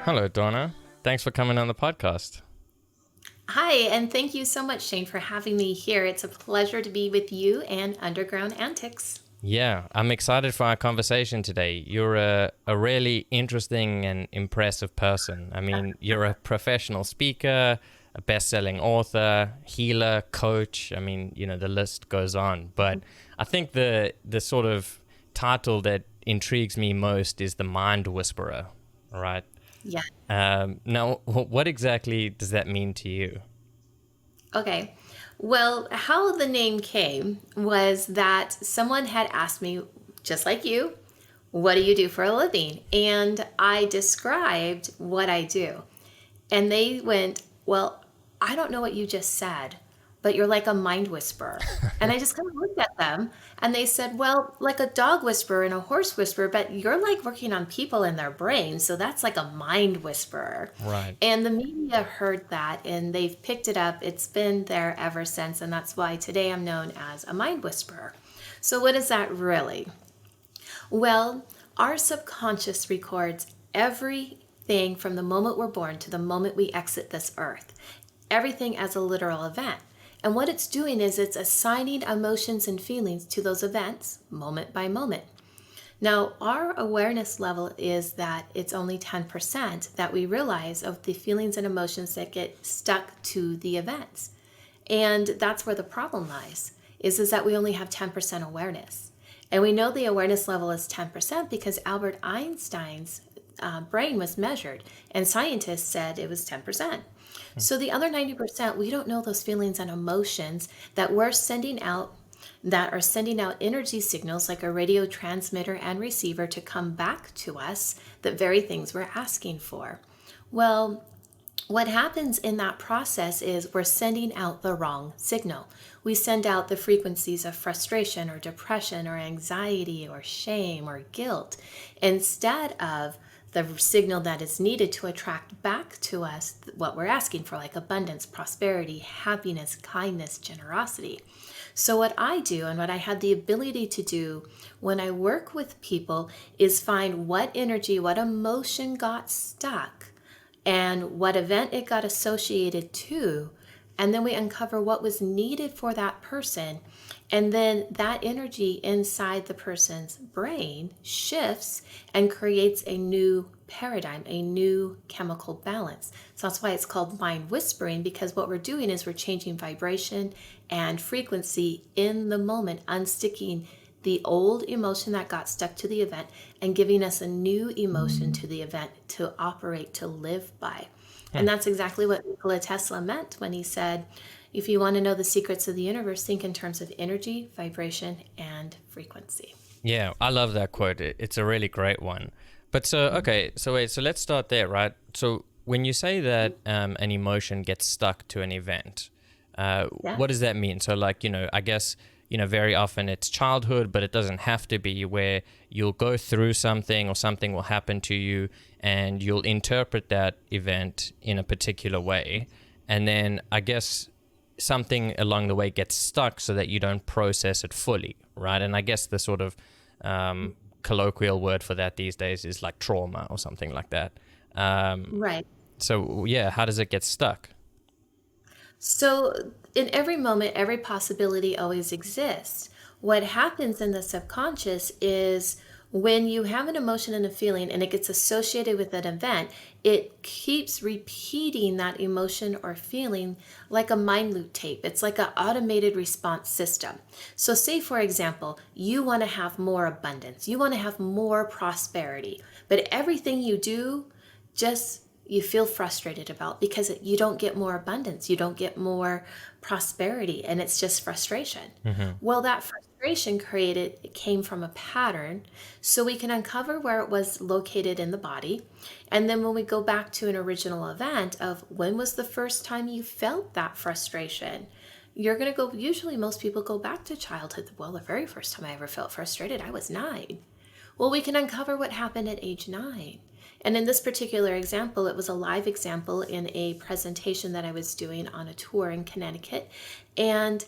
Hello, Dawna. Thanks for coming on the podcast. Hi, and thank you so much, Shane, for having me here. It's a pleasure to be with you and Underground Antics. Yeah, I'm excited for our conversation today. You're a really interesting and impressive person. I mean, you're a professional speaker, a best-selling author, healer, coach. I mean, the list goes on. But I think the sort of title that intrigues me most is the Mind Whisperer, right? Yeah. Now, what exactly does that mean to you? Okay. Well, how the name came was that someone had asked me, just like you, what do you do for a living? And I described what I do. And they went, well, I don't know what you just said, but you're like a mind whisperer. And I just kind of looked at them and they said, well, like a dog whisperer and a horse whisperer, but you're like working on people in their brains. So that's like a mind whisperer. Right. And the media heard that and they've picked it up. It's been there ever since. And that's why today I'm known as a mind whisperer. So what is that really? Well, our subconscious records everything from the moment we're born to the moment we exit this earth, everything as a literal event. And what it's doing is it's assigning emotions and feelings to those events moment by moment. Now, our awareness level is that it's only 10% that we realize of the feelings and emotions that get stuck to the events. And that's where the problem lies, is that we only have 10% awareness. And we know the awareness level is 10% because Albert Einstein's brain was measured and scientists said it was 10%. So the other 90%, we don't know those feelings and emotions that we're sending out, that are sending out energy signals like a radio transmitter and receiver to come back to us, the very things we're asking for. Well, what happens in that process is we're sending out the wrong signal. We send out the frequencies of frustration or depression or anxiety or shame or guilt instead of the signal that is needed to attract back to us what we're asking for, like abundance, prosperity, happiness, kindness, generosity. So what I do and what I had the ability to do when I work with people is find what energy, what emotion got stuck and what event it got associated to. And then we uncover what was needed for that person. And then that energy inside the person's brain shifts and creates a new paradigm, a new chemical balance. So that's why it's called mind whispering, because what we're doing is we're changing vibration and frequency in the moment, unsticking the old emotion that got stuck to the event and giving us a new emotion to the event to operate, to live by. And that's exactly what Nikola Tesla meant when he said, if you want to know the secrets of the universe, think in terms of energy, vibration, and frequency. Yeah, I love that quote. It's a really great one. But so let's start there, right? So when you say that an emotion gets stuck to an event, what does that mean? So I guess, very often it's childhood, but it doesn't have to be, where you'll go through something or something will happen to you and you'll interpret that event in a particular way. And then I guess something along the way gets stuck so that you don't process it fully, right? And I guess the sort of colloquial word for that these days is like trauma or something like that. Right. So yeah, how does it get stuck? So in every moment, every possibility always exists. What happens in the subconscious is when you have an emotion and a feeling and it gets associated with an event, it keeps repeating that emotion or feeling like a mind loop tape. It's like an automated response system. So say, for example, you want to have more abundance, you want to have more prosperity, but everything you do just you feel frustrated about because you don't get more abundance, you don't get more prosperity, and it's just frustration. Well, that frustration it came from a pattern, so we can uncover where it was located in the body. And then when we go back to an original event of when was the first time you felt that frustration, you're going to go, usually most people go back to childhood. Well, the very first time I ever felt frustrated, I was 9. Well, we can uncover what happened at age 9. And in this particular example, it was a live example in a presentation that I was doing on a tour in Connecticut. And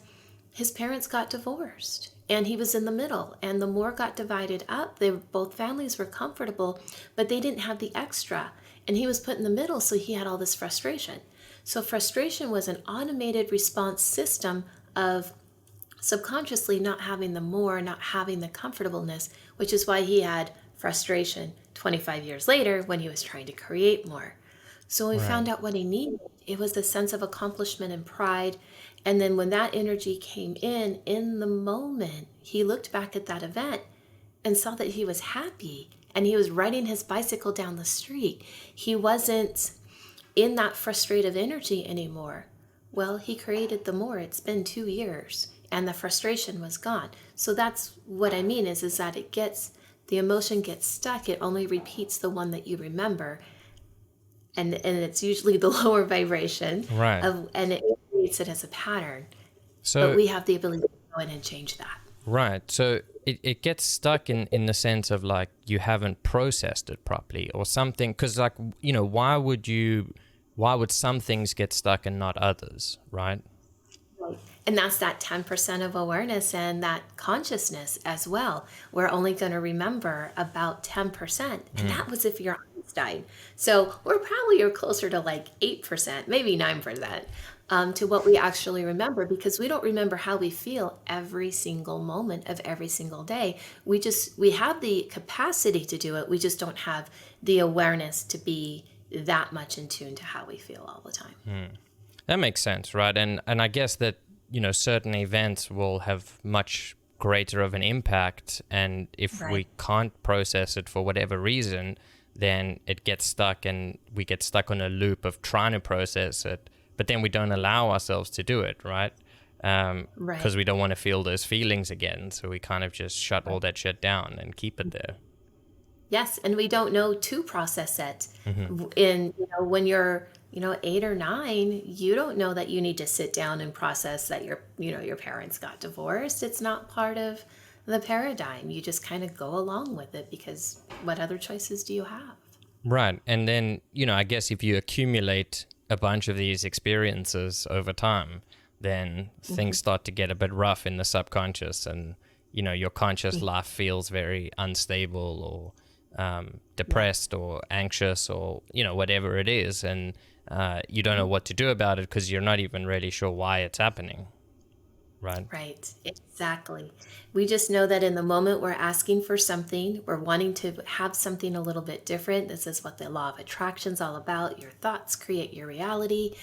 his parents got divorced and he was in the middle, and the more got divided up. Both families were comfortable, but they didn't have the extra, and he was put in the middle, so he had all this frustration. So frustration was an automated response system of subconsciously not having the more, not having the comfortableness, which is why he had frustration 25 years later when he was trying to create more. So when we found out what he needed, it was the sense of accomplishment and pride. And then when that energy came in the moment, he looked back at that event and saw that he was happy and he was riding his bicycle down the street. He wasn't in that frustrative energy anymore. Well, he created the more. It's been 2 years and the frustration was gone. So that's what I mean is that the emotion gets stuck. It only repeats the one that you remember. And it's usually the lower vibration. Right. And it creates it as a pattern. So, but we have the ability to go in and change that. Right. So it gets stuck in the sense of like you haven't processed it properly or something. Because like, why would some things get stuck and not others, right? Right. And that's that 10% of awareness and that consciousness as well. We're only going to remember about 10%. And that was if you're Einstein. So we're probably closer to like 8%, maybe 9%. To what we actually remember, because we don't remember how we feel every single moment of every single day. We have the capacity to do it. We just don't have the awareness to be that much in tune to how we feel all the time. That makes sense, right? And I guess that, certain events will have much greater of an impact. And if we can't process it for whatever reason, then it gets stuck and we get stuck on a loop of trying to process it. But then we don't allow ourselves to do it, right? Because we don't want to feel those feelings again. So we kind of just shut all that shit down and keep it there. Yes, and we don't know to process it. When you're 8 or 9, you don't know that you need to sit down and process that your parents got divorced. It's not part of the paradigm. You just kind of go along with it because what other choices do you have? Right. And then, I guess if you accumulate a bunch of these experiences over time, then things start to get a bit rough in the subconscious, and your conscious life feels very unstable or depressed or anxious or whatever it is, and you don't know what to do about it because you're not even really sure why it's happening. Right, exactly. We just know that in the moment we're asking for something, we're wanting to have something a little bit different. This is what the law of attraction is all about. Your thoughts create your reality.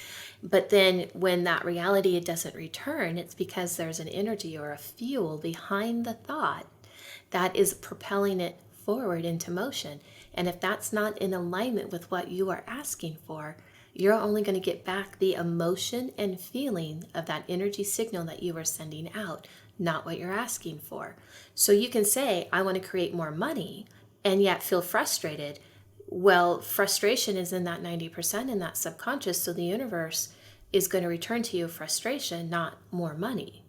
But then when that reality doesn't return, it's because there's an energy or a fuel behind the thought that is propelling it forward into motion. And if that's not in alignment with what you are asking for, you're only going to get back the emotion and feeling of that energy signal that you are sending out, not what you're asking for. So you can say, I want to create more money, and yet feel frustrated. Well, frustration is in that 90% in that subconscious, so the universe is going to return to you frustration, not more money,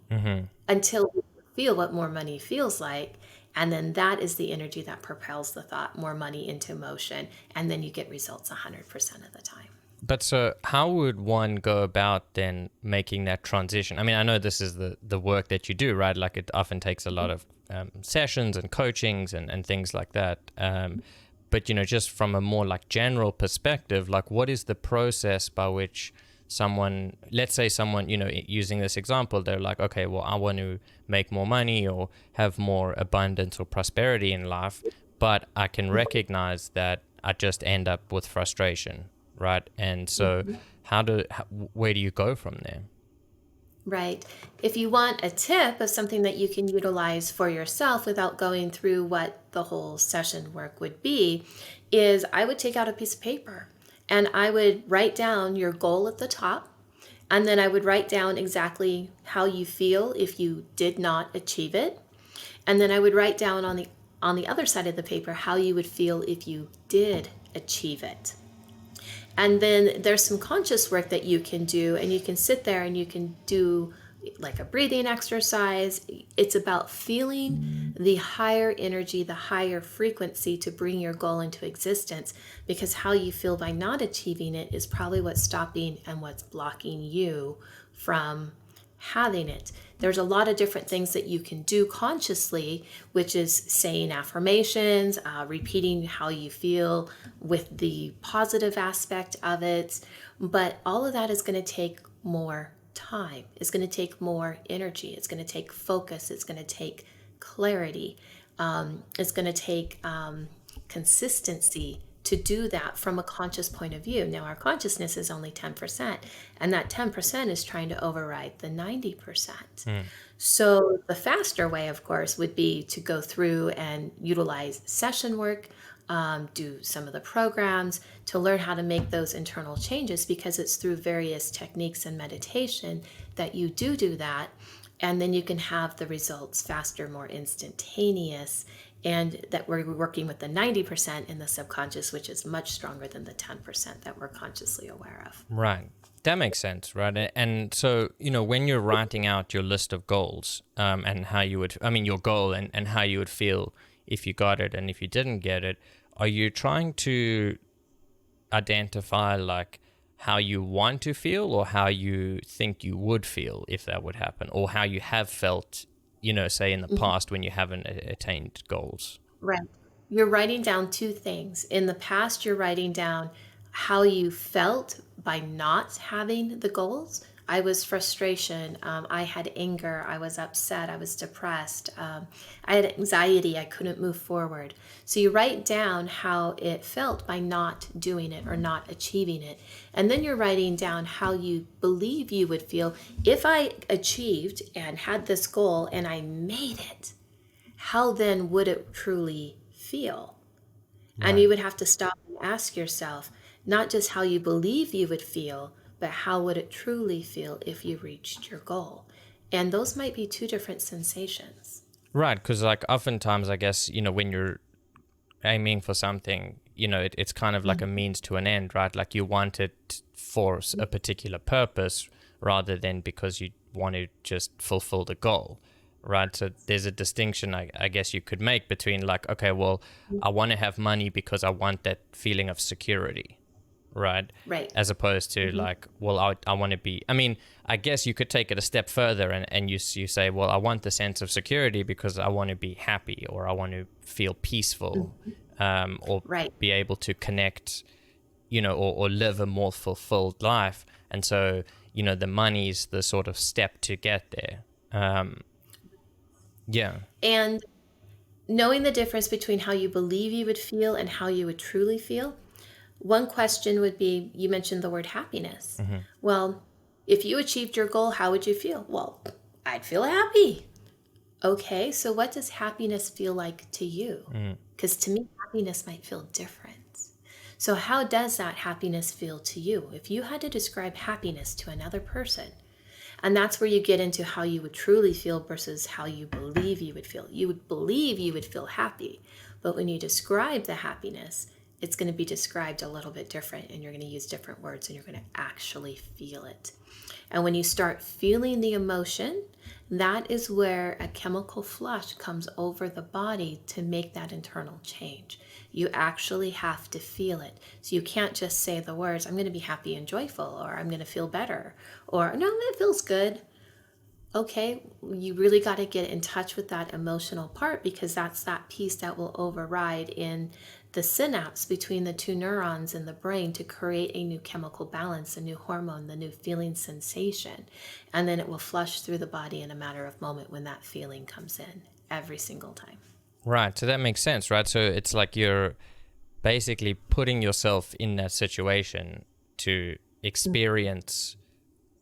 until you feel what more money feels like. And then that is the energy that propels the thought, more money, into motion, and then you get results 100% of the time. But so how would one go about then making that transition? I mean, I know this is the work that you do, right? Like it often takes a lot of sessions and coachings and things like that. But, just from a more like general perspective, like what is the process by which someone, let's say someone, using this example, they're like, okay, well, I want to make more money or have more abundance or prosperity in life, but I can recognize that I just end up with frustration. Right. And so where do you go from there? Right. If you want a tip of something that you can utilize for yourself without going through what the whole session work would be, is I would take out a piece of paper and I would write down your goal at the top. And then I would write down exactly how you feel if you did not achieve it. And then I would write down on the other side of the paper how you would feel if you did achieve it. And then there's some conscious work that you can do, and you can sit there and you can do like a breathing exercise. It's about feeling the higher energy, the higher frequency to bring your goal into existence, because how you feel by not achieving it is probably what's stopping and what's blocking you from having it. There's a lot of different things that you can do consciously, which is saying affirmations, repeating how you feel with the positive aspect of it. But all of that is going to take more time. It's going to take more energy. It's going to take focus. It's going to take clarity. It's going to take consistency to do that from a conscious point of view. Now, our consciousness is only 10%, and that 10% is trying to override the 90%. So the faster way, of course, would be to go through and utilize session work, do some of the programs to learn how to make those internal changes, because it's through various techniques and meditation that you do that. And then you can have the results faster, more instantaneous, and that we're working with the 90% in the subconscious, which is much stronger than the 10% that we're consciously aware of. Right. That makes sense, right? And so, when you're writing out your list of goals, and how you would, your goal and how you would feel if you got it and if you didn't get it, are you trying to identify like how you want to feel, or how you think you would feel if that would happen, or how you have felt, say in the past when you haven't attained goals? Right. You're writing down two things. In the past, you're writing down how you felt by not having the goals. I was frustration. I had anger. I was upset. I was depressed. I had anxiety. I couldn't move forward. So you write down how it felt by not doing it or not achieving it. And then you're writing down how you believe you would feel if I achieved and had this goal and I made it. How then would it truly feel? Right. And you would have to stop and ask yourself, not just how you believe you would feel, but how would it truly feel if you reached your goal? And those might be two different sensations. Right, because like oftentimes, I guess, when you're aiming for something, it's kind of like a means to an end, right? Like you want it for a particular purpose rather than because you want to just fulfill the goal, right? So there's a distinction, I guess you could make between like, okay, well, I want to have money because I want that feeling of security. Right. As opposed to like, well, I want to be, I guess you could take it a step further and you say, well, I want the sense of security because I want to be happy, or I want to feel peaceful, or be able to connect, or live a more fulfilled life. And so, the money's the sort of step to get there. Yeah. And knowing the difference between how you believe you would feel and how you would truly feel. One question would be, you mentioned the word happiness. Well, if you achieved your goal, how would you feel? Well, I'd feel happy. Okay, so what does happiness feel like to you? Because to me, happiness might feel different. So how does that happiness feel to you? If you had to describe happiness to another person, and that's where you get into how you would truly feel versus how you believe you would feel. You would believe you would feel happy, but when you describe the happiness, it's going to be described a little bit different, and you're going to use different words, and you're going to actually feel it. And when you start feeling the emotion, that is where a chemical flush comes over the body to make that internal change. You actually have to feel it. So you can't just say the words, I'm going to be happy and joyful, or I'm going to feel better, or no, it feels good. Okay, you really got to get in touch with that emotional part, because that's that piece that will override in the synapse between the two neurons in the brain to create a new chemical balance, a new hormone, the new feeling sensation. And then it will flush through the body in a matter of moment when that feeling comes in every single time. Right. So that makes sense, right? So it's like you're basically putting yourself in that situation to experience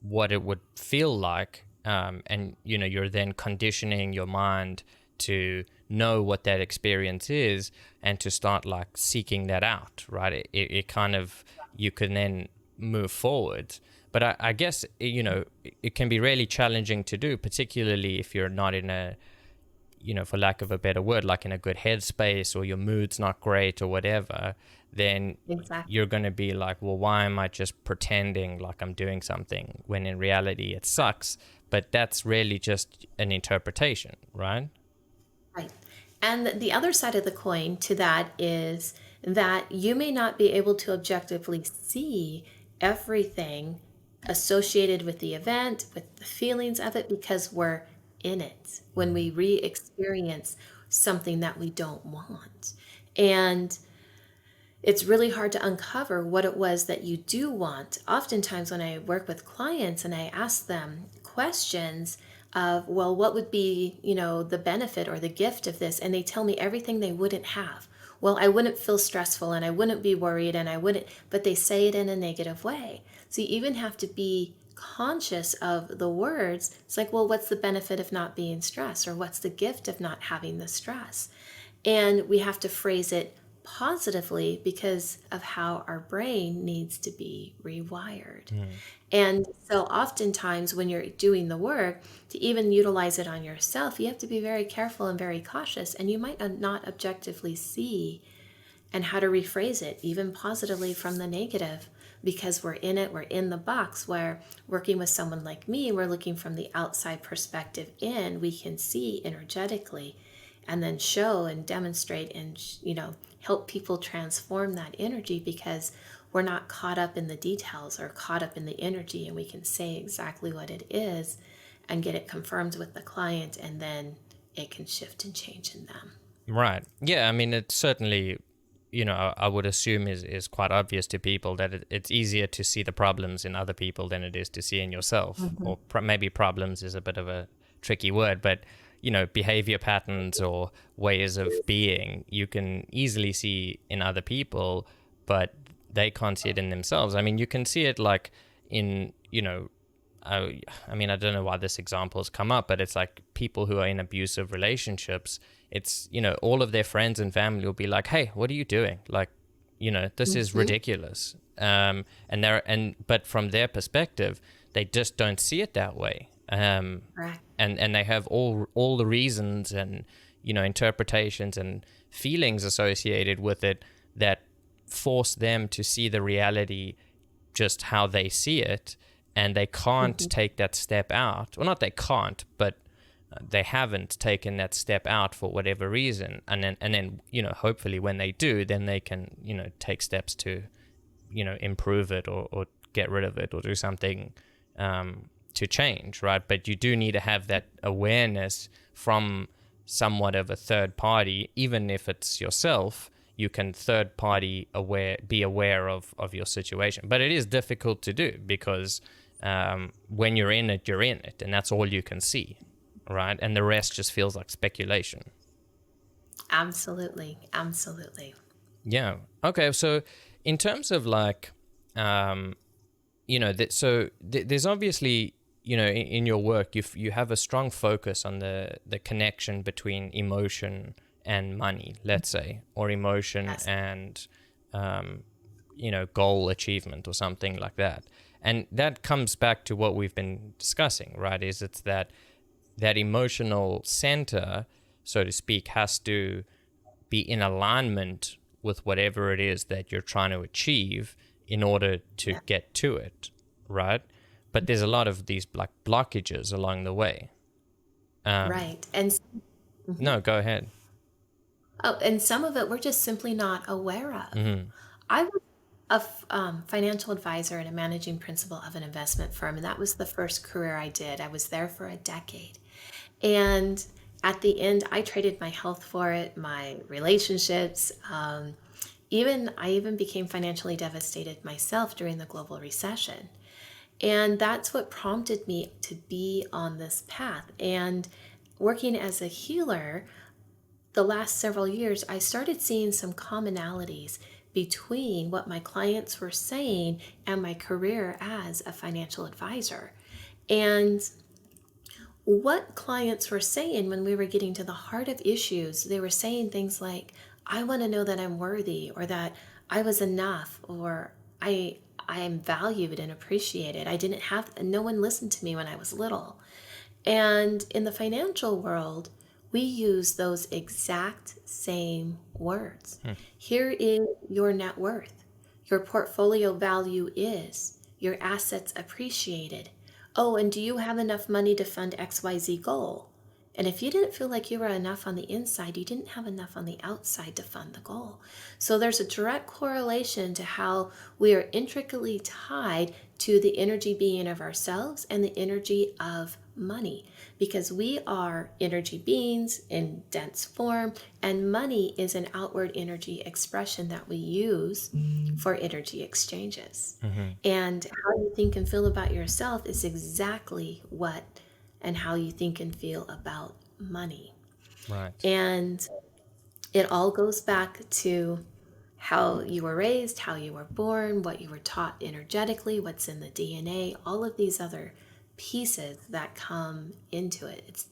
what it would feel like. And, you're then conditioning your mind to know what that experience is and to start like seeking that out, right? It kind of, you can then move forward. But I guess, it can be really challenging to do, particularly if you're not in a, for lack of a better word, like in a good headspace, or your mood's not great or whatever, then you're going to be like, well, why am I just pretending like I'm doing something when in reality it sucks? But that's really just an interpretation, right? Right. And the other side of the coin to that is that you may not be able to objectively see everything associated with the event, with the feelings of it, because we're in it when we re experience something that we don't want. And it's really hard to uncover what it was that you do want. Oftentimes, when I work with clients and I ask them questions of, well, what would be, the benefit or the gift of this? And they tell me everything they wouldn't have. Well, I wouldn't feel stressful and I wouldn't be worried and I wouldn't, but they say it in a negative way. So you even have to be conscious of the words. It's like, well, what's the benefit of not being stressed? Or what's the gift of not having the stress? And we have to phrase it positively because of how our brain needs to be rewired. And so oftentimes when you're doing the work, to even utilize it on yourself, you have to be very careful and very cautious, and you might not objectively see and how to rephrase it, even positively from the negative, because we're in it, we're in the box. Where working with someone like me, we're looking from the outside perspective in, we can see energetically and then show and demonstrate and, help people transform that energy, because we're not caught up in the details or caught up in the energy, and we can say exactly what it is and get it confirmed with the client, and then it can shift and change in them. Right. Yeah, I mean, it's certainly, I would assume is quite obvious to people that it's easier to see the problems in other people than it is to see in yourself. Or maybe problems is a bit of a tricky word, but behavior patterns or ways of being, you can easily see in other people, but they can't see it in themselves. I mean, you can see it like in, I mean, I don't know why this example has come up, but it's like people who are in abusive relationships. It's, all of their friends and family will be like, hey, what are you doing? Like, this is ridiculous. But from their perspective, they just don't see it that way. Right. And they have all the reasons and, interpretations and feelings associated with it that force them to see the reality just how they see it, and they can't take that step out. Well, not they can't, but they haven't taken that step out for whatever reason. And then hopefully when they do, then they can, take steps to, improve it or get rid of it or do something to change, right? But you do need to have that awareness from somewhat of a third party, even if it's yourself. You can third party be aware of your situation, but it is difficult to do because when you're in it, and that's all you can see, right? And the rest just feels like speculation. Absolutely. Yeah. Okay. So in terms of like, there's obviously, in your work, you have a strong focus on the connection between emotion and money, let's say, or emotion and, goal achievement or something like that. And that comes back to what we've been discussing, right? It's that emotional center, so to speak, has to be in alignment with whatever it is that you're trying to achieve in order to get to it, right? But there's a lot of these blockages along the way. Right. And no, go ahead. Oh, and some of it we're just simply not aware of. I was a financial advisor and a managing principal of an investment firm, and that was the first career I did. I was there for a decade. And at the end, I traded my health for it, my relationships. I even became financially devastated myself during the global recession. And that's what prompted me to be on this path. And working as a healer, the last several years, I started seeing some commonalities between what my clients were saying and my career as a financial advisor. And what clients were saying when we were getting to the heart of issues, they were saying things like, I want to know that I'm worthy, or that I was enough, or I am valued and appreciated. No one listened to me when I was little. And in the financial world, we use those exact same words. Here is your net worth. Your portfolio value is. Your assets appreciated. Oh, and do you have enough money to fund XYZ goal? And if you didn't feel like you were enough on the inside, you didn't have enough on the outside to fund the goal. So there's a direct correlation to how we are intricately tied to the energy being of ourselves and the energy of money, because we are energy beings in dense form, and money is an outward energy expression that we use for energy exchanges. And how you think and feel about yourself is exactly what and how you think and feel about money. Right. And it all goes back to how you were raised, how you were born, what you were taught energetically, what's in the DNA, all of these other pieces that come into it.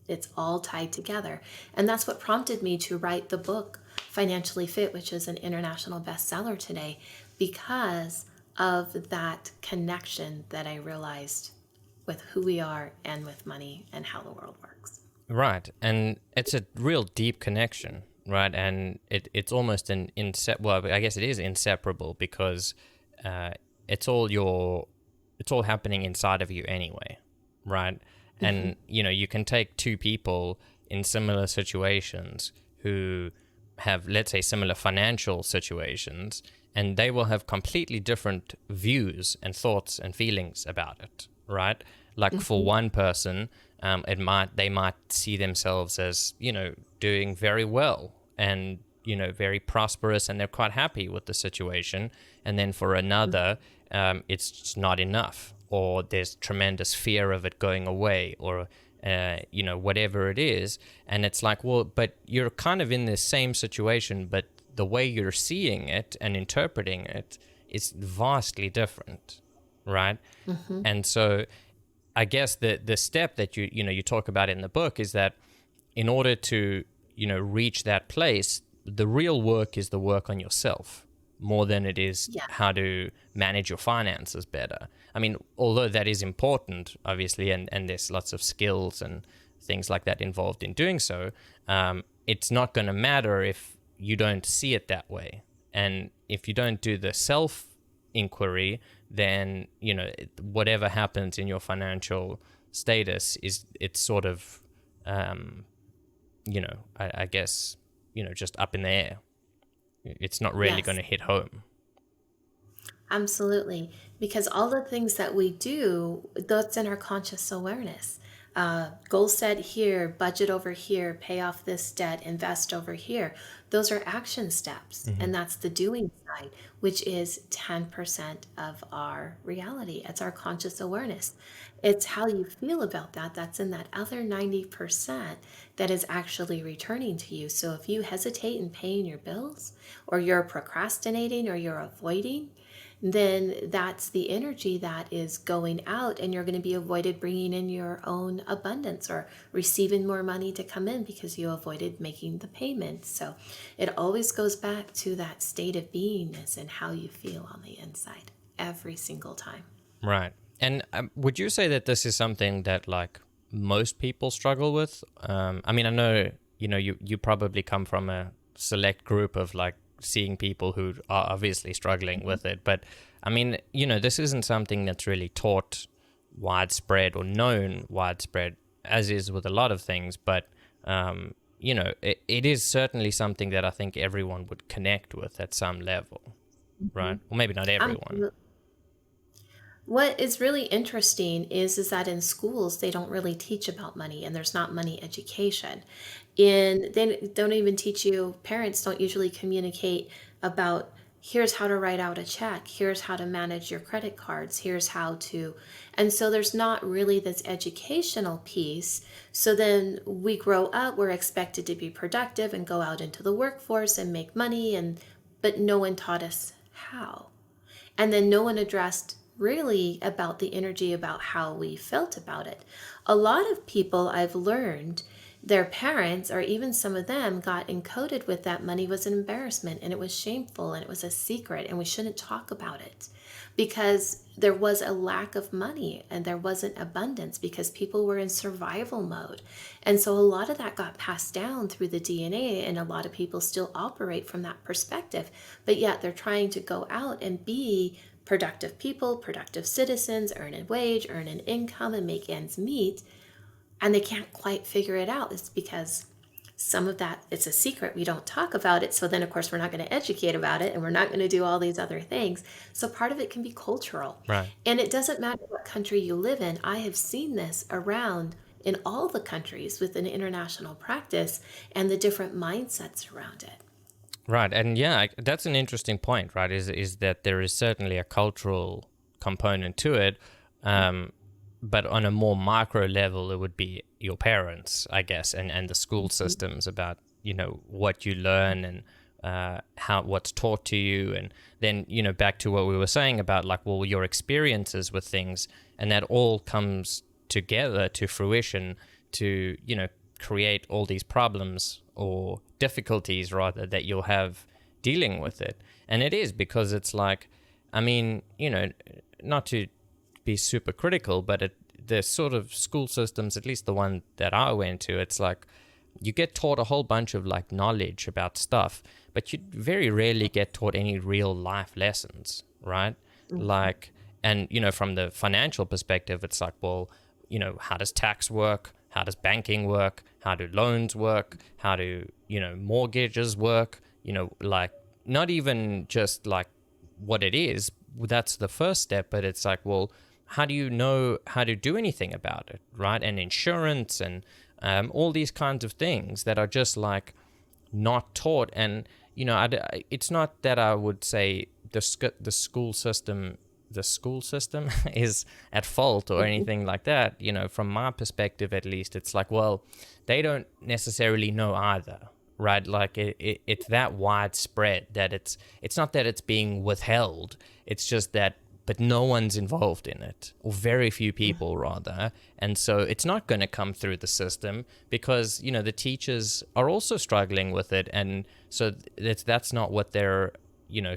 It's all tied together. And that's what prompted me to write the book Financially Fit, which is an international bestseller today, because of that connection that I realized with who we are and with money and how the world works. Right. And it's a real deep connection, right? And it's almost well, I guess it is inseparable, because it's all happening inside of you anyway, right? And you can take two people in similar situations who have, let's say, similar financial situations, and they will have completely different views and thoughts and feelings about it, right? Like for one person, they might see themselves as, doing very well and, very prosperous, and they're quite happy with the situation. And then for another, it's just not enough, or there's tremendous fear of it going away, or, whatever it is. And it's like, well, but you're kind of in this same situation, but the way you're seeing it and interpreting it is vastly different, right? And so I guess the step that you talk about in the book is that in order to, reach that place, the real work is the work on yourself more than it is how to manage your finances better. I mean, although that is important, obviously, and there's lots of skills and things like that involved in doing so, it's not going to matter if you don't see it that way. And if you don't do the self inquiry, then whatever happens in your financial status it's sort of I guess just up in the air. It's not really going to hit home. Absolutely. Because all the things that we do, that's in our conscious awareness. Goal set here, budget over here, pay off this debt, invest over here. Those are action steps. And that's the doing side, which is 10% of our reality. It's our conscious awareness. It's how you feel about that. That's in that other 90% that is actually returning to you. So if you hesitate in paying your bills, or you're procrastinating, or you're avoiding, then that's the energy that is going out, and you're going to be avoided bringing in your own abundance or receiving more money to come in because you avoided making the payments. So it always goes back to that state of beingness and how you feel on the inside every single time. Right. And would you say that this is something that like most people struggle with? I mean, I know, you probably come from a select group of like seeing people who are obviously struggling with it. But I mean, this isn't something that's really taught widespread or known widespread, as is with a lot of things. But, it is certainly something that I think everyone would connect with at some level, right? Or maybe not everyone. What is really interesting is that in schools, they don't really teach about money, and there's not money education. And they don't even teach you, parents don't usually communicate about here's how to write out a check, here's how to manage your credit cards, here's how to, and so there's not really this educational piece. So then we grow up, we're expected to be productive and go out into the workforce and make money, but no one taught us how. And then no one addressed really about the energy, about how we felt about it. A lot of people I've learned, their parents, or even some of them, got encoded with that money was an embarrassment, and it was shameful, and it was a secret, and we shouldn't talk about it because there was a lack of money and there wasn't abundance because people were in survival mode. And so a lot of that got passed down through the DNA, and a lot of people still operate from that perspective, but yet they're trying to go out and be productive people, productive citizens, earn a wage, earn an income, and make ends meet and they can't quite figure it out. It's because some of that, it's a secret. We don't talk about it. So then, of course, we're not going to educate about it, and we're not going to do all these other things. So part of it can be cultural. Right. And it doesn't matter what country you live in. I have seen this around in all the countries with an international practice and the different mindsets around it. Right. And yeah, that's an interesting point, right? Is that there is certainly a cultural component to it. But on a more micro level, it would be your parents, I guess, and the school systems about, what you learn and what's taught to you. And then, back to what we were saying about like, well, your experiences with things, and that all comes together to fruition to, create all these problems or difficulties rather that you'll have dealing with it. And it is because it's like, I mean, not to be super critical, but the sort of school systems, at least the one that I went to, it's like you get taught a whole bunch of like knowledge about stuff, but you very rarely get taught any real life lessons, right? Like, and from the financial perspective, it's like, well, how does tax work? How does banking work? How do loans work? How do, mortgages work? Like not even just like what it is, that's the first step, but it's like, well, how do you know how to do anything about it, right? And insurance and all these kinds of things that are just like not taught. And, it's not that I would say the school system is at fault or anything like that. From my perspective, at least, it's like, well, they don't necessarily know either, right? Like it's that widespread that it's not that it's being withheld. It's just that, but no one's involved in it, or very few people rather. And so it's not going to come through the system because, the teachers are also struggling with it. And so that's not what they're,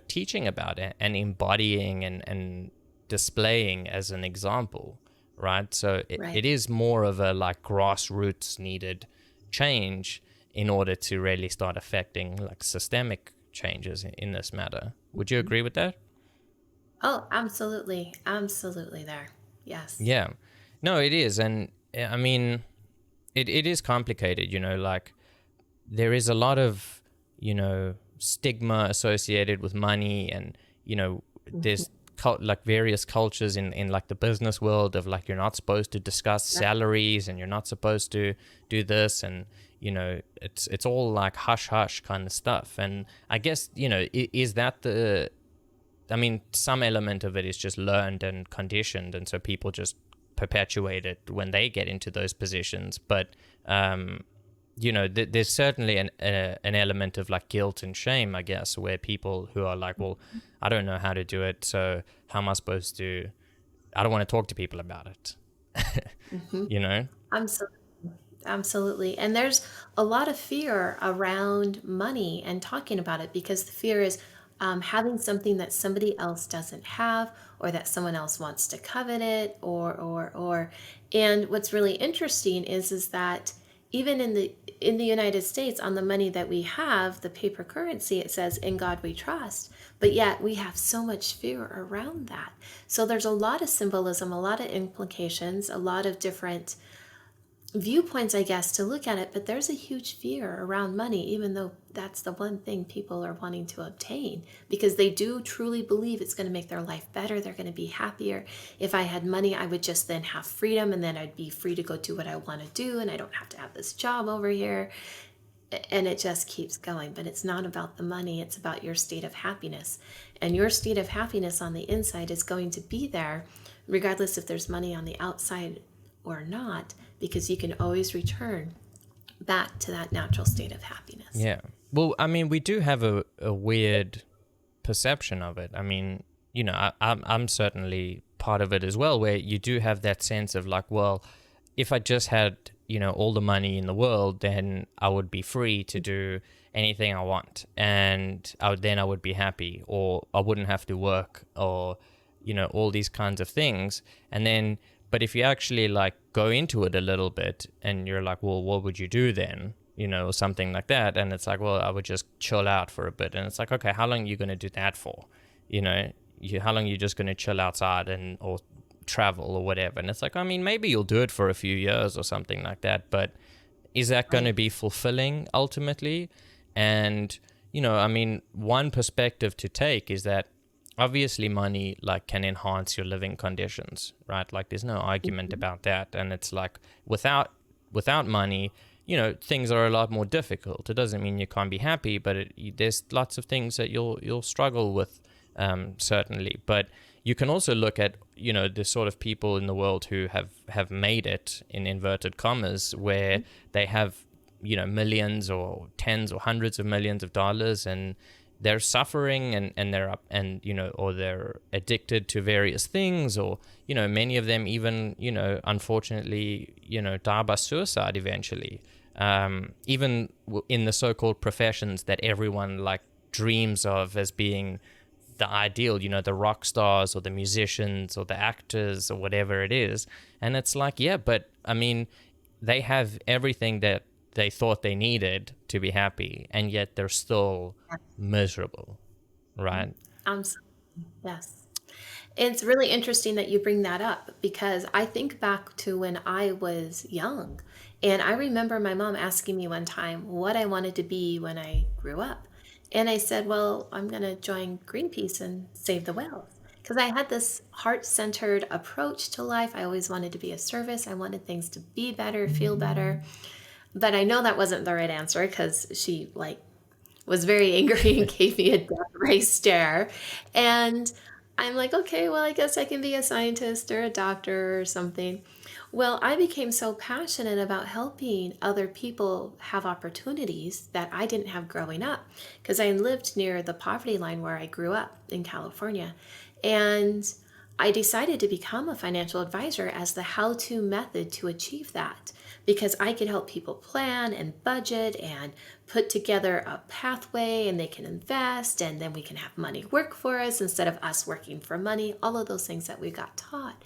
teaching about it and embodying and displaying as an example, right? So it is more of a like grassroots needed change in order to really start affecting like systemic changes in this matter. Would you agree with that? Oh, absolutely. Absolutely there. Yes. Yeah. No, it is. And I mean, it is complicated, like there is a lot of, stigma associated with money and, there's like various cultures in like the business world of like, you're not supposed to discuss salaries and you're not supposed to do this. And, it's all like hush hush kind of stuff. And I guess, is that some element of it is just learned and conditioned, and so people just perpetuate it when they get into those positions. But there's certainly an element of like guilt and shame, I guess, where people who are like, well, I don't know how to do it, so how am I supposed to? I don't want to talk to people about it. Absolutely. And there's a lot of fear around money and talking about it because the fear is having something that somebody else doesn't have, or that someone else wants to covet it, or. And what's really interesting is that even in the United States, on the money that we have, the paper currency, it says "In God We Trust," but yet we have so much fear around that. So there's a lot of symbolism, a lot of implications, a lot of different viewpoints, I guess, to look at it, but there's a huge fear around money, even though that's the one thing people are wanting to obtain, because they do truly believe it's going to make their life better. They're going to be happier. If I had money, I would just then have freedom, and then I'd be free to go do what I want to do, and I don't have to have this job over here. And it just keeps going. But it's not about the money. It's about your state of happiness. And your state of happiness on the inside is going to be there, regardless if there's money on the outside or not, because you can always return back to that natural state of happiness. Yeah. Well, I mean, we do have a weird perception of it. I mean, I'm certainly part of it as well, where you do have that sense of like, well, if I just had, all the money in the world, then I would be free to do anything I want, and I would be happy, or I wouldn't have to work, or, all these kinds of things. And then, but if you actually like go into it a little bit and you're like, well, what would you do then? Or something like that. And it's like, well, I would just chill out for a bit. And it's like, okay, how long are you going to do that for? How long are you just going to chill outside or travel or whatever. And it's like, I mean, maybe you'll do it for a few years or something like that, but is that going to be fulfilling ultimately? And, you know, I mean, one perspective to take is that obviously money like can enhance your living conditions, right? Like there's no argument about that. And it's like without money, you know, things are a lot more difficult. It doesn't mean you can't be happy, but there's lots of things that you'll struggle with, certainly. But you can also look at, you know, the sort of people in the world who have made it, in inverted commas, where they have, you know, millions or tens or hundreds of millions of dollars, and they're suffering and they're up, and, you know, or they're addicted to various things, or, you know, many of them even, you know, unfortunately, you know, die by suicide eventually. Even in the so-called professions that everyone like dreams of as being the ideal, you know, the rock stars or the musicians or the actors or whatever it is. And it's like, yeah, but I mean, they have everything that they thought they needed to be happy, and yet they're still miserable, right? Yes. It's really interesting that you bring that up, because I think back to when I was young, and I remember my mom asking me one time what I wanted to be when I grew up. And I said, well, I'm going to join Greenpeace and save the whales. Because I had this heart-centered approach to life. I always wanted to be of service. I wanted things to be better, feel better. But I know that wasn't the right answer, because she like was very angry and gave me a death ray stare. And I'm like, okay, well, I guess I can be a scientist or a doctor or something. Well, I became so passionate about helping other people have opportunities that I didn't have growing up, because I lived near the poverty line where I grew up in California. And I decided to become a financial advisor as the how-to method to achieve that, because I could help people plan and budget and put together a pathway, and they can invest, and then we can have money work for us instead of us working for money, all of those things that we got taught.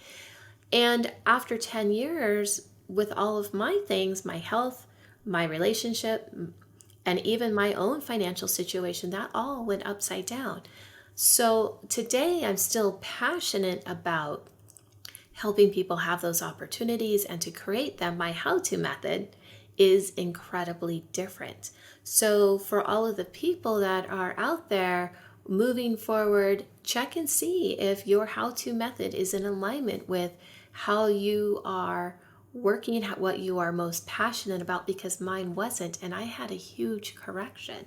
And after 10 years, with all of my things, my health, my relationship, and even my own financial situation, that all went upside down. So today I'm still passionate about helping people have those opportunities and to create them. My how-to method is incredibly different. So for all of the people that are out there moving forward, check and see if your how-to method is in alignment with how you are working, what you are most passionate about, because mine wasn't, and I had a huge correction.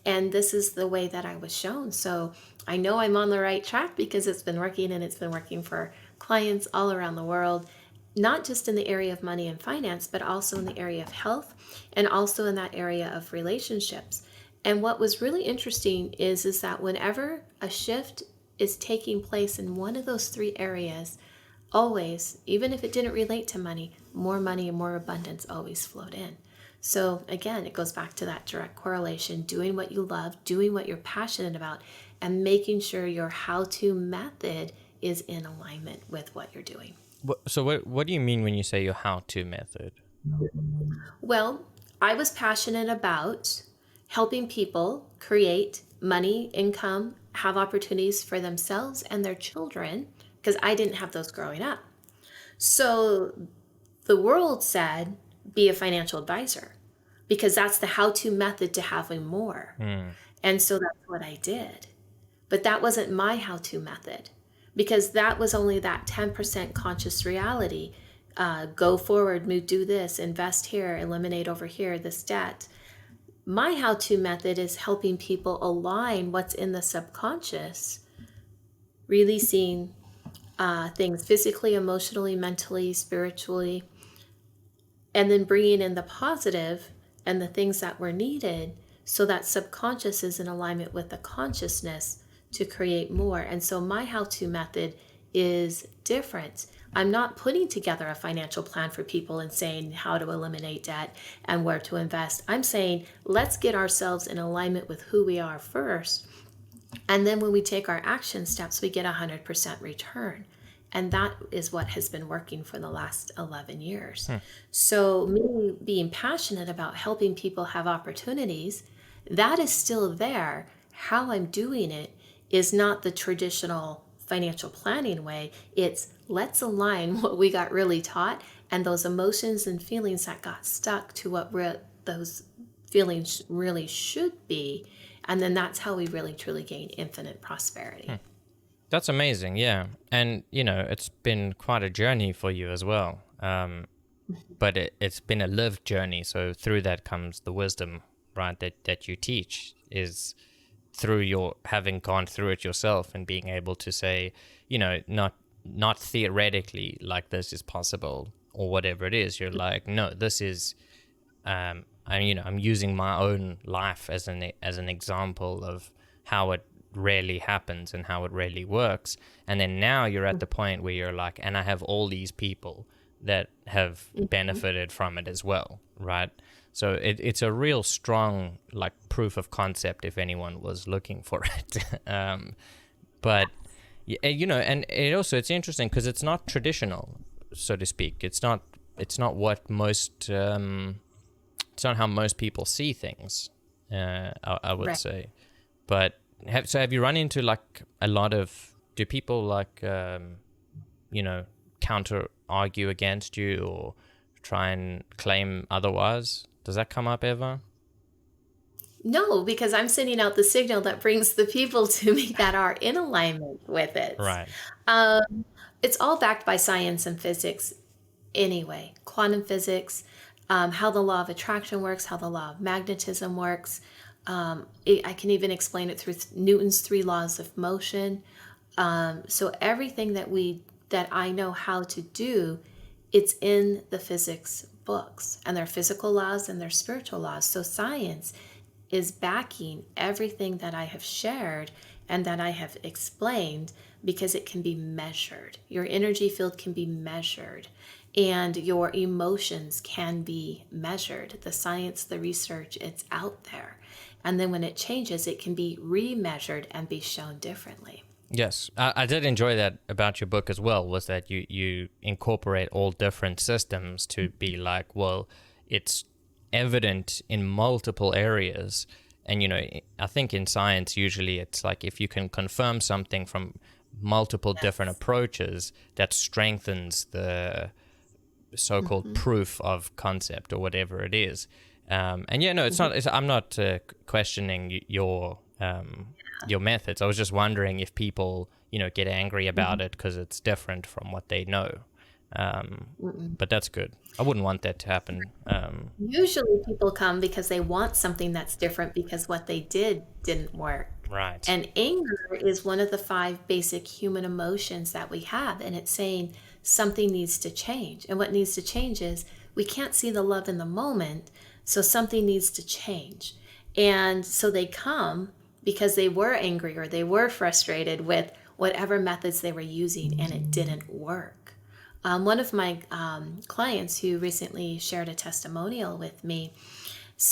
And this is the way that I was shown. So I know I'm on the right track because it's been working, and it's been working for clients all around the world, not just in the area of money and finance, but also in the area of health, and also in that area of relationships. And what was really interesting is that whenever a shift is taking place in one of those three areas, always, even if it didn't relate to money and more abundance always flowed in. So again, it goes back to that direct correlation, doing what you love, doing what you're passionate about, and making sure your how-to method is in alignment with what you're doing. So what do you mean when you say your how-to method? Well, I was passionate about helping people create money, income, have opportunities for themselves and their children, because I didn't have those growing up. So the world said, be a financial advisor, because that's the how-to method to having more. And so that's what I did. But that wasn't my how-to method, because that was only that 10% conscious reality. Go forward, move, do this, invest here, eliminate over here, this debt. My how-to method is helping people align what's in the subconscious, releasing things physically, emotionally, mentally, spiritually, and then bringing in the positive and the things that were needed, so that subconscious is in alignment with the consciousness to create more. And so my how-to method is different. I'm not putting together a financial plan for people and saying how to eliminate debt and where to invest. I'm saying, let's get ourselves in alignment with who we are first. And then when we take our action steps, we get 100% return. And that is what has been working for the last 11 years. So me being passionate about helping people have opportunities, that is still there. How I'm doing it is not the traditional financial planning way. It's let's align what we got really taught and those emotions and feelings that got stuck to what those feelings really should be. And then that's how we really truly gain infinite prosperity. That's amazing. Yeah. And, it's been quite a journey for you as well. But it's been a lived journey. So through that comes the wisdom, right, that you teach is through your having gone through it yourself and being able to say, not theoretically like this is possible or whatever it is. You're like, no, this is, I'm using my own life as an example of how it really happens and how it really works. And then now you're at the point where you're like, and I have all these people that have benefited from it as well, right? So it's a real strong like proof of concept if anyone was looking for it. But and it's interesting because it's not traditional, so to speak. It's not what most it's not how most people see things. I would say, but have you run into like a lot of, do people like counter argue against you or try and claim otherwise? Does that come up ever? No, because I'm sending out the signal that brings the people to me that are in alignment with it. Right. It's all backed by science and physics anyway. Quantum physics, how the law of attraction works, how the law of magnetism works. I can even explain it through Newton's 3 laws of motion. So everything that I know how to do, it's in the physics books, and their physical laws and their spiritual laws. So science is backing everything that I have shared and that I have explained because it can be measured. Your energy field can be measured and your emotions can be measured. The science, the research, it's out there. And then when it changes, it can be remeasured and be shown differently. Yes, I did enjoy that about your book as well, was that you incorporate all different systems to be like, well, it's evident in multiple areas. And, I think in science, usually it's like if you can confirm something from multiple different approaches, that strengthens the so-called proof of concept or whatever it is. It's not. I'm not questioning your methods. I was just wondering if people, get angry about it because it's different from what they know. But that's good. I wouldn't want that to happen. Usually people come because they want something that's different because what they didn't work. Right. And anger is one of the 5 basic human emotions that we have. And it's saying something needs to change. And what needs to change is we can't see the love in the moment. So something needs to change. And so they come because they were angry or they were frustrated with whatever methods they were using and it didn't work. One of my clients who recently shared a testimonial with me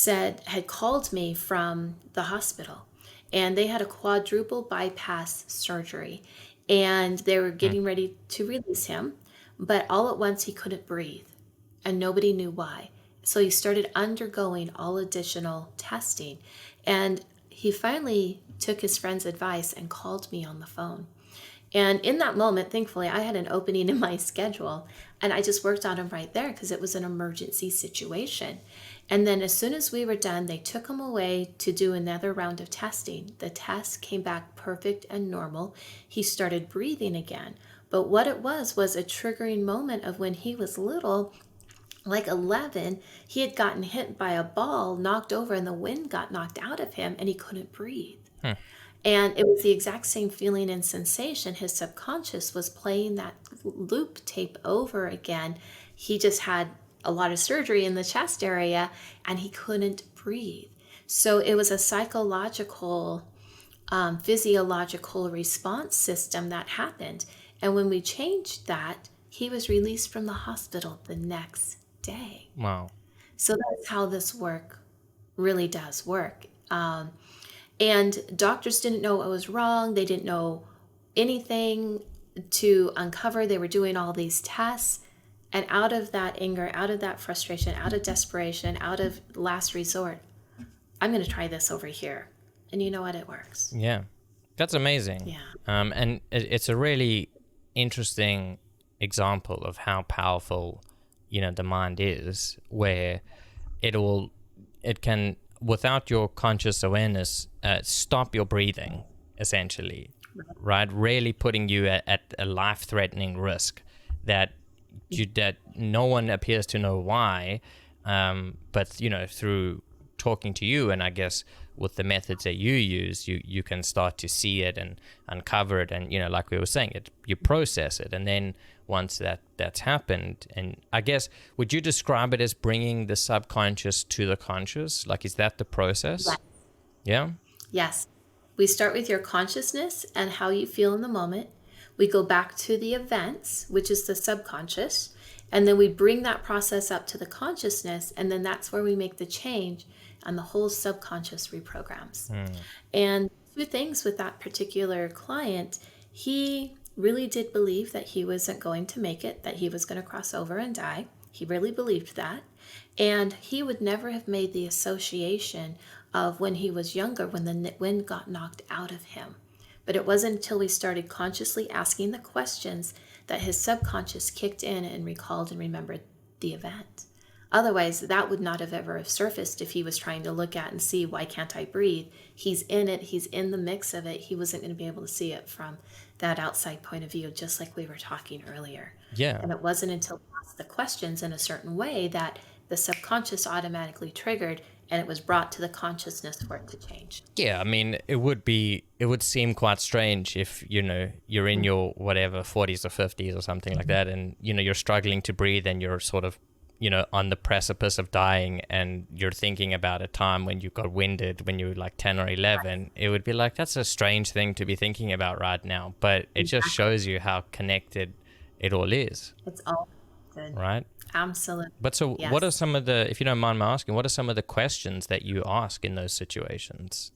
had called me from the hospital, and they had a quadruple bypass surgery and they were getting ready to release him, but all at once he couldn't breathe and nobody knew why. So he started undergoing all additional testing, and he finally took his friend's advice and called me on the phone. And in that moment, thankfully, I had an opening in my schedule and I just worked on him right there because it was an emergency situation. And then as soon as we were done, they took him away to do another round of testing. The test came back perfect and normal. He started breathing again. But what it was a triggering moment of when he was little, like 11, he had gotten hit by a ball, knocked over, and the wind got knocked out of him and he couldn't breathe. And it was the exact same feeling and sensation. His subconscious was playing that loop tape over again. He just had a lot of surgery in the chest area and he couldn't breathe. So it was a psychological, physiological response system that happened. And when we changed that, he was released from the hospital the next day. Wow. So that's how this work really does work. And doctors didn't know what was wrong. They didn't know anything to uncover. They were doing all these tests. And out of that anger, out of that frustration, out of desperation, out of last resort, I'm going to try this over here. And you know what? It works. Yeah. That's amazing. Yeah. And it's a really interesting example of how powerful, the mind is, where it can, without your conscious awareness, stop your breathing, essentially, right? Really putting you at a life-threatening risk that that no one appears to know why, but through talking to you, and I guess with the methods that you use, you can start to see it and uncover it, and like we were saying, you process it, and then once that's happened, and I guess, would you describe it as bringing the subconscious to the conscious? Like, is that the process? Yes. Yeah. Yes. We start with your consciousness and how you feel in the moment. We go back to the events, which is the subconscious, and then we bring that process up to the consciousness, and then that's where we make the change, and the whole subconscious reprograms. And two things with that particular client, he really did believe that he wasn't going to make it, that he was going to cross over and die. He really believed that. And he would never have made the association of when he was younger, when the wind got knocked out of him. But it wasn't until we started consciously asking the questions that his subconscious kicked in and recalled and remembered the event. Otherwise, that would not have ever surfaced if he was trying to look at and see, why can't I breathe? He's in it. He's in the mix of it. He wasn't going to be able to see it from that outside point of view, just like we were talking earlier. Yeah. And it wasn't until we asked the questions in a certain way that the subconscious automatically triggered, and it was brought to the consciousness for it to change. Yeah, I mean, it would seem quite strange if, you're in your whatever 40s or 50s or something like that, and, you're struggling to breathe, and you're sort of, on the precipice of dying, and you're thinking about a time when you got winded when you were like 10 or 11. It would be like, that's a strange thing to be thinking about right now, but it just shows you how connected it all is. It's all good. Right? Absolutely. But so Yes. what are some of the, if you don't mind me asking, what are some of the questions that you ask in those situations?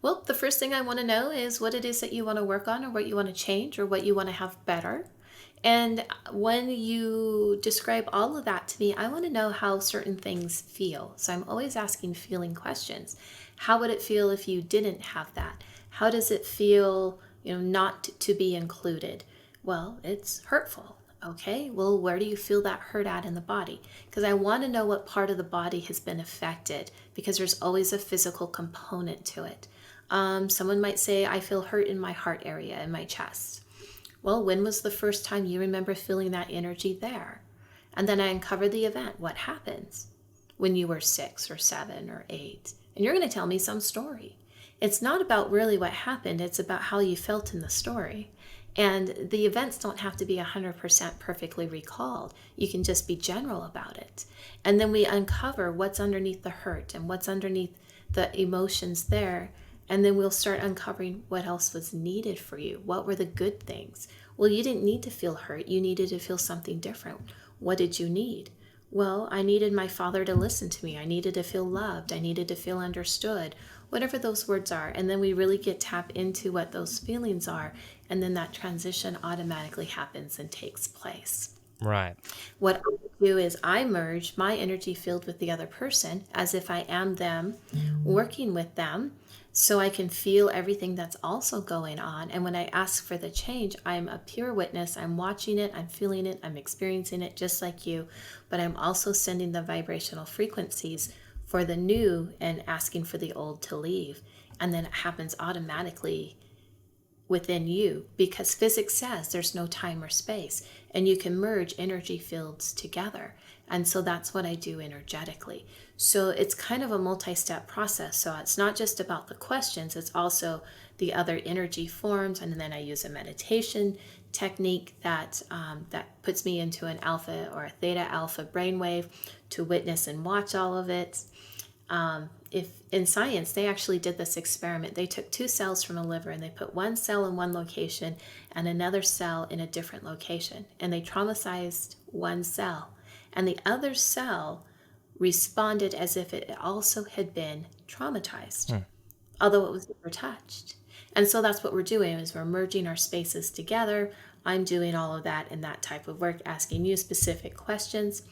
Well, the first thing I want to know is what it is that you want to work on, or what you want to change, or what you want to have better. And when you describe all of that to me, I want to know how certain things feel. So I'm always asking feeling questions. How would it feel if you didn't have that? How does it feel, not to be included? Well, it's hurtful. Okay, well, where do you feel that hurt at in the body? Because I want to know what part of the body has been affected, because there's always a physical component to it. Someone might say, I feel hurt in my heart area, in my chest. Well, when was the first time you remember feeling that energy there? And then I uncover the event. What happens when you were 6 or 7 or 8? And you're going to tell me some story. It's not about really what happened. It's about how you felt in the story. And the events don't have to be 100% perfectly recalled. You can just be general about it. And then we uncover what's underneath the hurt and what's underneath the emotions there. And then we'll start uncovering what else was needed for you. What were the good things? Well, you didn't need to feel hurt. You needed to feel something different. What did you need? Well, I needed my father to listen to me. I needed to feel loved. I needed to feel understood. Whatever those words are. And then we really get tapped into what those feelings are. And then that transition automatically happens and takes place. Right. What I do is I merge my energy field with the other person as if I am them, working with them, so I can feel everything that's also going on. And when I ask for the change, I'm a pure witness. I'm watching it, I'm feeling it, I'm experiencing it just like you, but I'm also sending the vibrational frequencies for the new and asking for the old to leave. And then it happens automatically within you, because physics says there's no time or space, and you can merge energy fields together. And so that's what I do energetically. So it's kind of a multi-step process. So it's not just about the questions, it's also the other energy forms. And then I use a meditation technique that puts me into an alpha or a theta alpha brainwave to witness and watch all of it. If in science, they actually did this experiment. They took 2 cells from a liver and they put one cell in one location and another cell in a different location. And they traumatized one cell. And the other cell responded as if it also had been traumatized, although it was never touched. And so that's what we're doing, is we're merging our spaces together. I'm doing all of that in that type of work, asking you specific questions.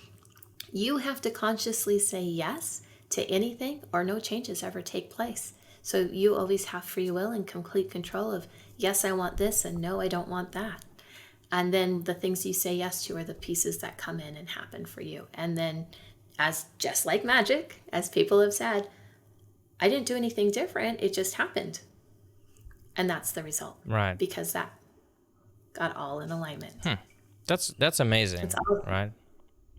You have to consciously say yes to anything, or no changes ever take place. So you always have free will and complete control of, yes, I want this, and no, I don't want that. And then the things you say yes to are the pieces that come in and happen for you. And then, as just like magic, as people have said, I didn't do anything different. It just happened. And that's the result. Right. Because that got all in alignment. That's amazing. It's all right.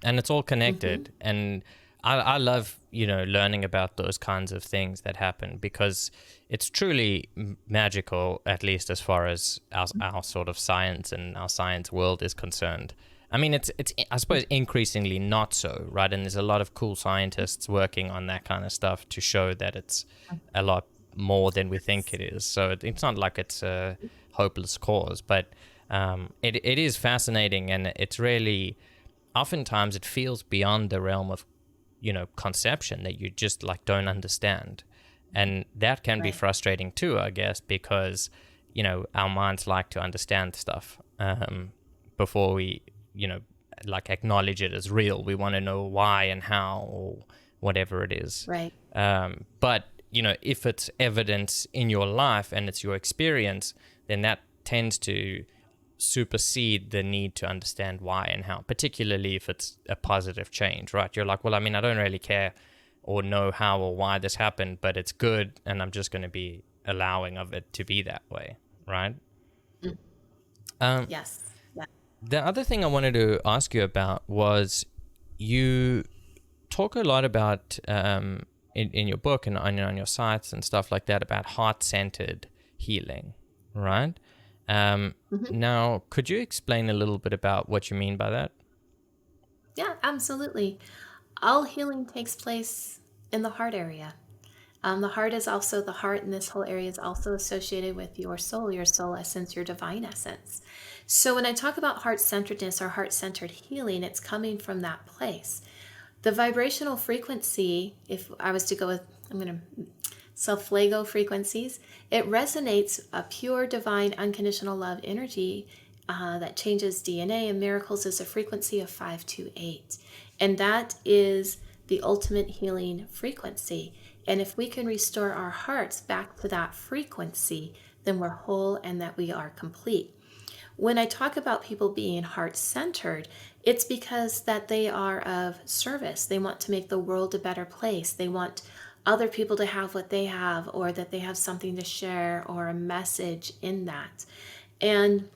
And it's all connected. And I love, learning about those kinds of things that happen, because it's truly magical, at least as far as our sort of science and our science world is concerned. I mean, it's I suppose increasingly not so, right? And there's a lot of cool scientists working on that kind of stuff to show that it's a lot more than we think it is. So it's not like it's a hopeless cause, but it is fascinating, and it's really, oftentimes it feels beyond the realm of conception, that you just like don't understand. And that can be frustrating too, I guess, because our minds like to understand stuff before we like acknowledge it as real. We want to know why and how, or whatever it is. right. But if it's evidence in your life and it's your experience, then that tends to supersede the need to understand why and how, particularly if it's a positive change, right? You're like, well, I mean, I don't really care or know how or why this happened, but it's good, and I'm just going to be allowing of it to be that way, right? Yes. Yeah. The other thing I wanted to ask you about was, you talk a lot about in your book and on your sites and stuff like that about heart-centered healing, right? Now, could you explain a little bit about what you mean by that? Yeah, absolutely. All healing takes place in the heart area. The heart is also the heart, and this whole area is also associated with your soul essence, your divine essence. So when I talk about heart-centeredness or heart-centered healing, it's coming from that place. The vibrational frequency, if I was to go with, I'm going to self-flago frequencies, it resonates a pure, divine, unconditional love energy that changes DNA and miracles, is a frequency of 528. And that is the ultimate healing frequency. And if we can restore our hearts back to that frequency, then we're whole and that we are complete. When I talk about people being heart-centered, it's because that they are of service. They want to make the world a better place. They want other people to have what they have, or that they have something to share or a message in that. And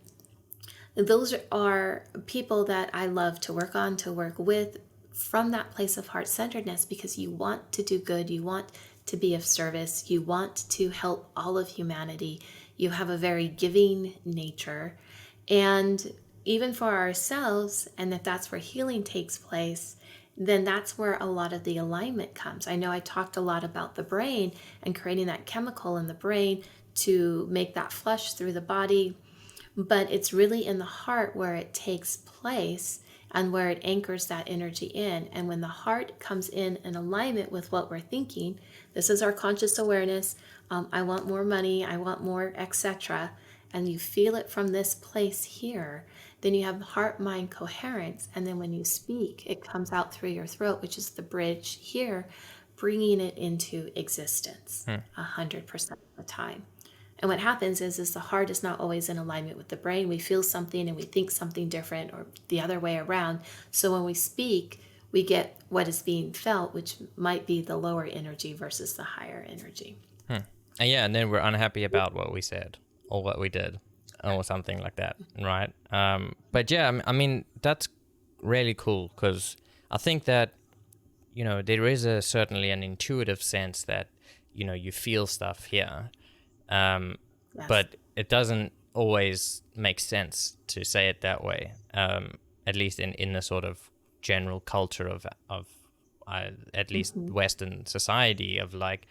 those are people that I love to work on, to work with from that place of heart-centeredness, because you want to do good, you want to be of service, you want to help all of humanity. You have a very giving nature. And even for ourselves, and that that's where healing takes place, then that's where a lot of the alignment comes. I know I talked a lot about the brain and creating that chemical in the brain to make that flush through the body, but it's really in the heart where it takes place and where it anchors that energy in. And when the heart comes in alignment with what we're thinking, this is our conscious awareness, I want more money, I want more, etc., and you feel it from this place here, then you have heart-mind coherence. And then when you speak, it comes out through your throat, which is the bridge here, bringing it into existence 100% of the time. And what happens is the heart is not always in alignment with the brain. We feel something and we think something different, or the other way around. So when we speak, we get what is being felt, which might be the lower energy versus the higher energy. And yeah, and then we're unhappy about what we said or what we did or something like that, right? But yeah, I mean, that's really cool, because I think that, there is certainly an intuitive sense that, you feel stuff here, Yes. but it doesn't always make sense to say it that way, at least in the sort of general culture of at least Western society, of like,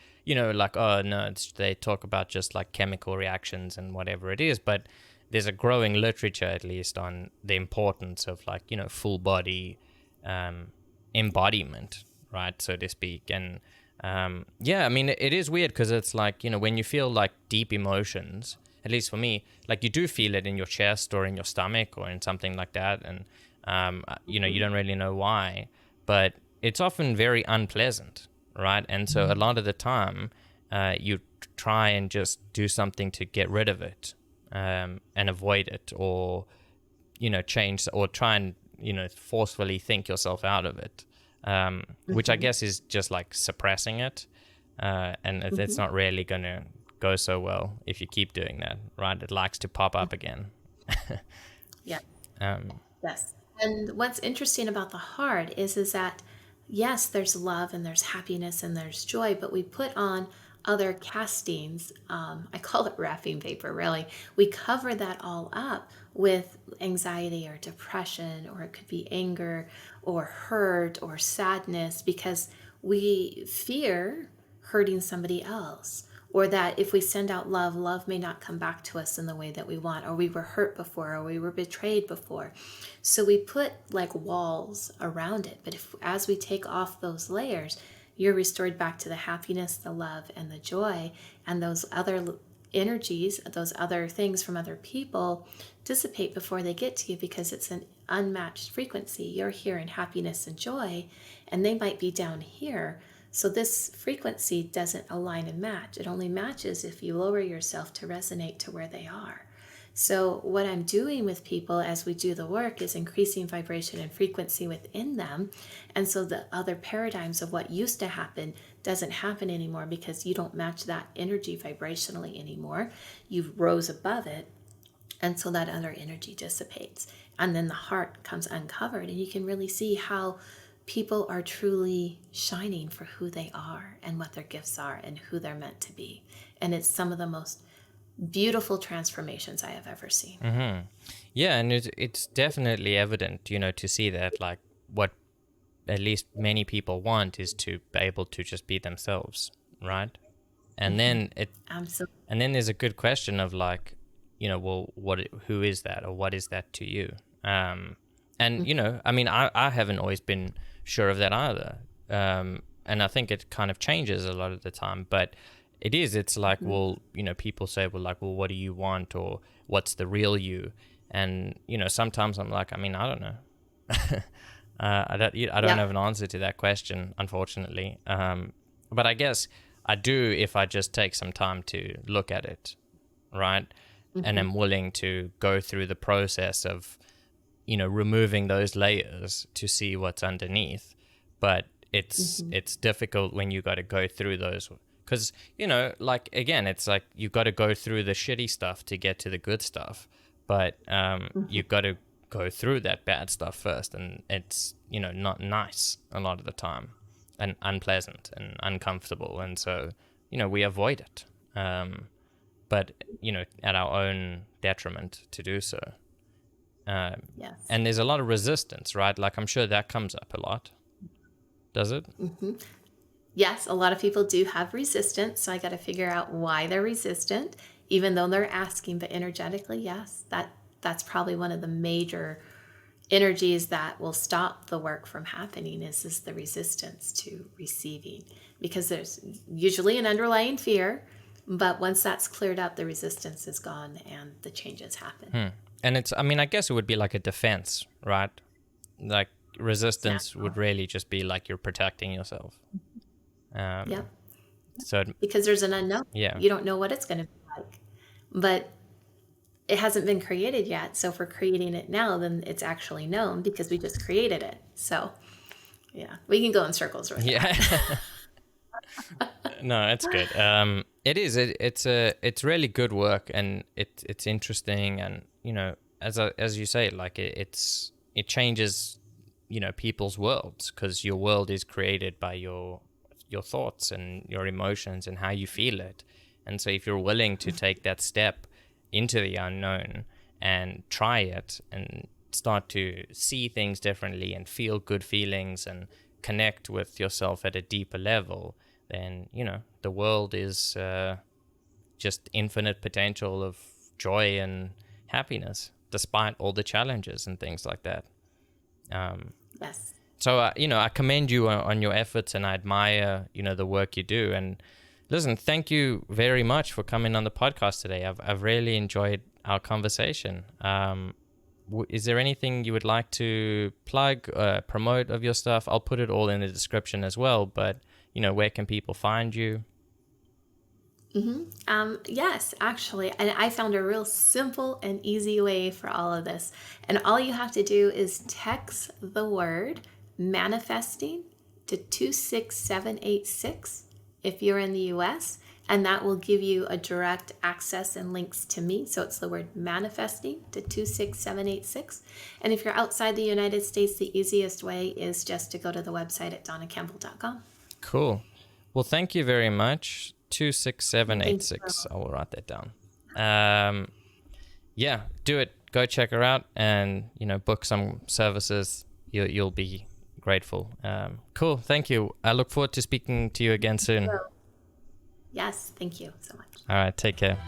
oh no, they talk about just like chemical reactions and whatever it is, but there's a growing literature, at least, on the importance of like, full body embodiment, right, so to speak. And yeah, I mean, it is weird, because it's like, when you feel like deep emotions, at least for me, like you do feel it in your chest or in your stomach or in something like that, and you don't really know why, but it's often very unpleasant, right? And so a lot of the time, you try and just do something to get rid of it, and avoid it, or change, or try and forcefully think yourself out of it, which I guess is just like suppressing it, and it's not really gonna go so well if you keep doing that, right? It likes to pop up again. Yeah. Yes. And what's interesting about the heart is that, yes, there's love and there's happiness and there's joy, but we put on other castings. I call it wrapping paper, really. We cover that all up with anxiety or depression, or it could be anger or hurt or sadness, because we fear hurting somebody else, or that if we send out love, love may not come back to us in the way that we want, or we were hurt before, or we were betrayed before. So we put like walls around it. But as we take off those layers, you're restored back to the happiness, the love, and the joy, and those other energies, those other things from other people dissipate before they get to you, because it's an unmatched frequency. You're here in happiness and joy, and they might be down here. So this frequency doesn't align and match. It only matches if you lower yourself to resonate to where they are. So what I'm doing with people as we do the work is increasing vibration and frequency within them. And so the other paradigms of what used to happen doesn't happen anymore, because you don't match that energy vibrationally anymore. You've rose above it. And so that other energy dissipates. And then the heart comes uncovered, and you can really see how people are truly shining for who they are and what their gifts are and who they're meant to be. And it's some of the most beautiful transformations I have ever seen. Mm-hmm. Yeah, and it's definitely evident, to see that, like, what at least many people want is to be able to just be themselves, right? And then Absolutely. And then there's a good question of, like, well, who is that, or what is that to you? And I mean, I haven't always been sure of that either, and I think it kind of changes a lot of the time, but it's like, well, people say, well, what do you want, or what's the real you? And sometimes I'm like, I mean, I don't know. I don't have an answer to that question, unfortunately, but I guess I do if I just take some time to look at it, right? And I'm willing to go through the process of removing those layers to see what's underneath. But it's difficult when you got to go through those, because like, again, it's like you've got to go through the shitty stuff to get to the good stuff, but you've got to go through that bad stuff first, and it's not nice a lot of the time, and unpleasant and uncomfortable, and so we avoid it, but at our own detriment to do so. Yes. And there's a lot of resistance, right? Like, I'm sure that comes up a lot. Does it? Mm-hmm. Yes, a lot of people do have resistance, so I got to figure out why they're resistant, even though they're asking. But energetically, yes, that's probably one of the major energies that will stop the work from happening is the resistance to receiving, because there's usually an underlying fear, but once that's cleared up, the resistance is gone and the changes happen. And I guess it would be like a defense, right? Like, resistance would really just be like you're protecting yourself. Yeah. So because there's an unknown. Yeah. You don't know what it's going to be like, but it hasn't been created yet. So if we're creating it now, then it's actually known because we just created it. So yeah, we can go in circles with that. No, it's good. It is. It's really good work, and it's interesting, and as you say, like, it changes people's worlds, because your world is created by your thoughts and your emotions and how you feel it. And so if you're willing to take that step into the unknown and try it and start to see things differently and feel good feelings and connect with yourself at a deeper level, then the world is just infinite potential of joy and happiness, despite all the challenges and things like that. Yes. So, I commend you on your efforts, and I admire, the work you do. And listen, thank you very much for coming on the podcast today. I've really enjoyed our conversation. Is there anything you would like to plug, promote of your stuff? I'll put it all in the description as well, but, where can people find you? Yes, actually. And I found a real simple and easy way for all of this. And all you have to do is text the word manifesting to 26786 if you're in the US, and that will give you a direct access and links to me. So it's the word manifesting to 26786. And if you're outside the United States, the easiest way is just to go to the website at dawnacampbell.com. Cool. Well, thank you very much. Thank 26786. you. I will write that down. Yeah, do it. Go check her out and, book some services. You'll be grateful. Cool. Thank you. I look forward to speaking to you again soon. Yes, thank you so much. All right. Take care.